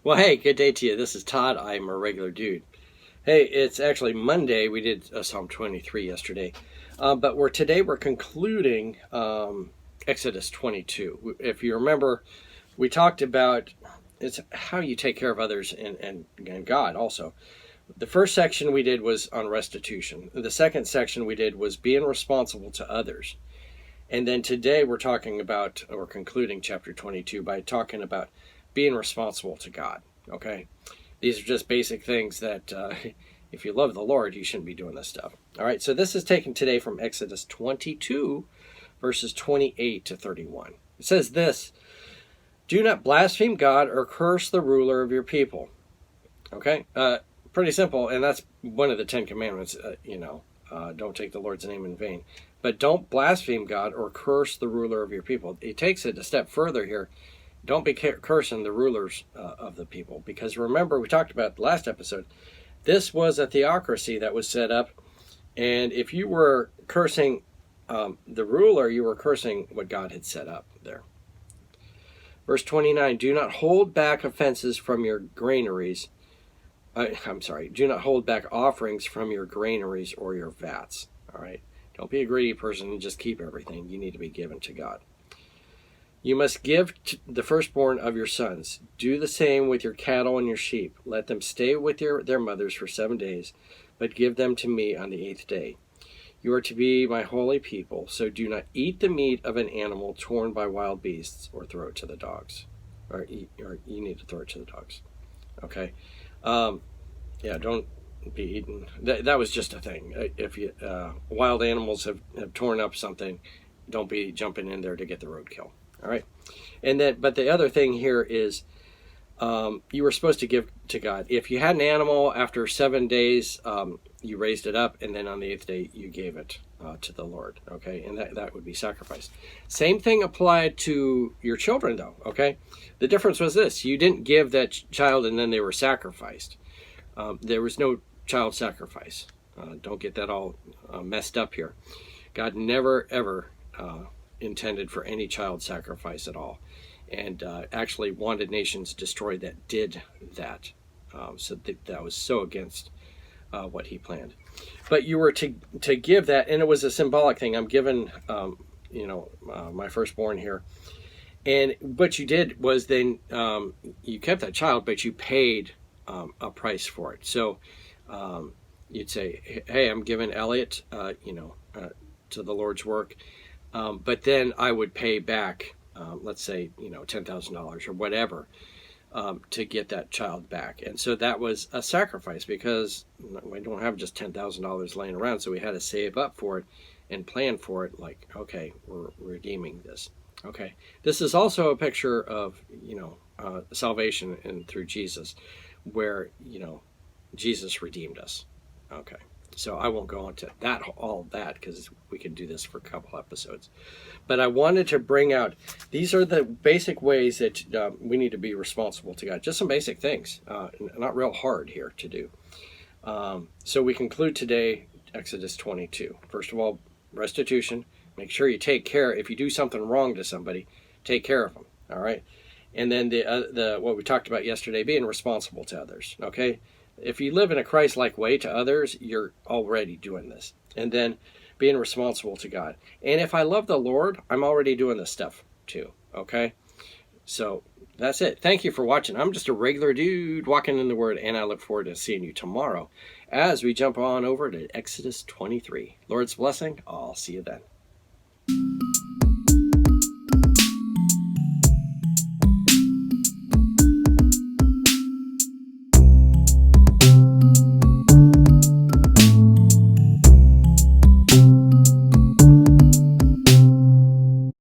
Well, hey, good day to you. This is Todd. I'm a regular dude. Hey, it's actually Monday. We did Psalm 23 yesterday. But today we're concluding Exodus 22. If you remember, we talked about it's how you take care of others and God also. The first section we did was on restitution. The second section we did was being responsible to others. And then today we're concluding chapter 22 by talking about being responsible to God. Okay? These are just basic things that if you love the Lord, you shouldn't be doing this stuff. All right, so this is taken today from Exodus 22, verses 28 to 31. It says this: do not blaspheme God or curse the ruler of your people. Okay? Pretty simple, and that's one of the 10 Commandments, don't take the Lord's name in vain. But don't blaspheme God or curse the ruler of your people. He takes it a step further here. Don't be cursing the rulers of the people. Because remember, we talked about the last episode, this was a theocracy that was set up. And if you were cursing the ruler, you were cursing what God had set up there. Verse 29, do not hold back offenses from your granaries. Do not hold back offerings from your granaries or your vats. All right. Don't be a greedy person and just keep everything. You need to be given to God. You must give the firstborn of your sons. Do the same with your cattle and your sheep. Let them stay with their mothers for 7 days, but give them to me on the 8th day. You are to be my holy people, so do not eat the meat of an animal torn by wild beasts or throw it to the dogs. Or you need to throw it to the dogs. Okay? Don't be eaten. That was just a thing. If wild animals have torn up something, don't be jumping in there to get the roadkill. All right, but the other thing here is you were supposed to give to God. If you had an animal, after 7 days, you raised it up, and then on the 8th day, you gave it to the Lord. Okay, and that would be sacrificed. Same thing applied to your children, though. Okay, the difference was this: you didn't give that child, and then they were sacrificed. There was no child sacrifice. Don't get that all messed up here. God never ever intended for any child sacrifice at all, and actually wanted nations destroyed that did that. So that was so against what he planned. But you were to give that, and it was a symbolic thing. I'm giving my firstborn here, and what you did was then you kept that child, but you paid a price for it. So you'd say, hey, I'm giving Elliot to the Lord's work. But then I would pay back, let's say, $10,000 or whatever, to get that child back. And so that was a sacrifice because we don't have just $10,000 laying around. So we had to save up for it and plan for it. Like, okay, we're redeeming this. Okay. This is also a picture of, salvation and through Jesus, where, Jesus redeemed us. Okay. So I won't go into all that because we could do this for a couple episodes. But I wanted to bring out, these are the basic ways that we need to be responsible to God. Just some basic things, not real hard here to do. So we conclude today Exodus 22. First of all, restitution. Make sure you take care. If you do something wrong to somebody, take care of them. All right. And then the what we talked about yesterday, being responsible to others. Okay. If you live in a Christ-like way to others, you're already doing this. And then being responsible to God. And if I love the Lord, I'm already doing this stuff too. Okay? So that's it. Thank you for watching. I'm just a regular dude walking in the Word, and I look forward to seeing you tomorrow as we jump on over to Exodus 23. Lord's blessing. I'll see you then.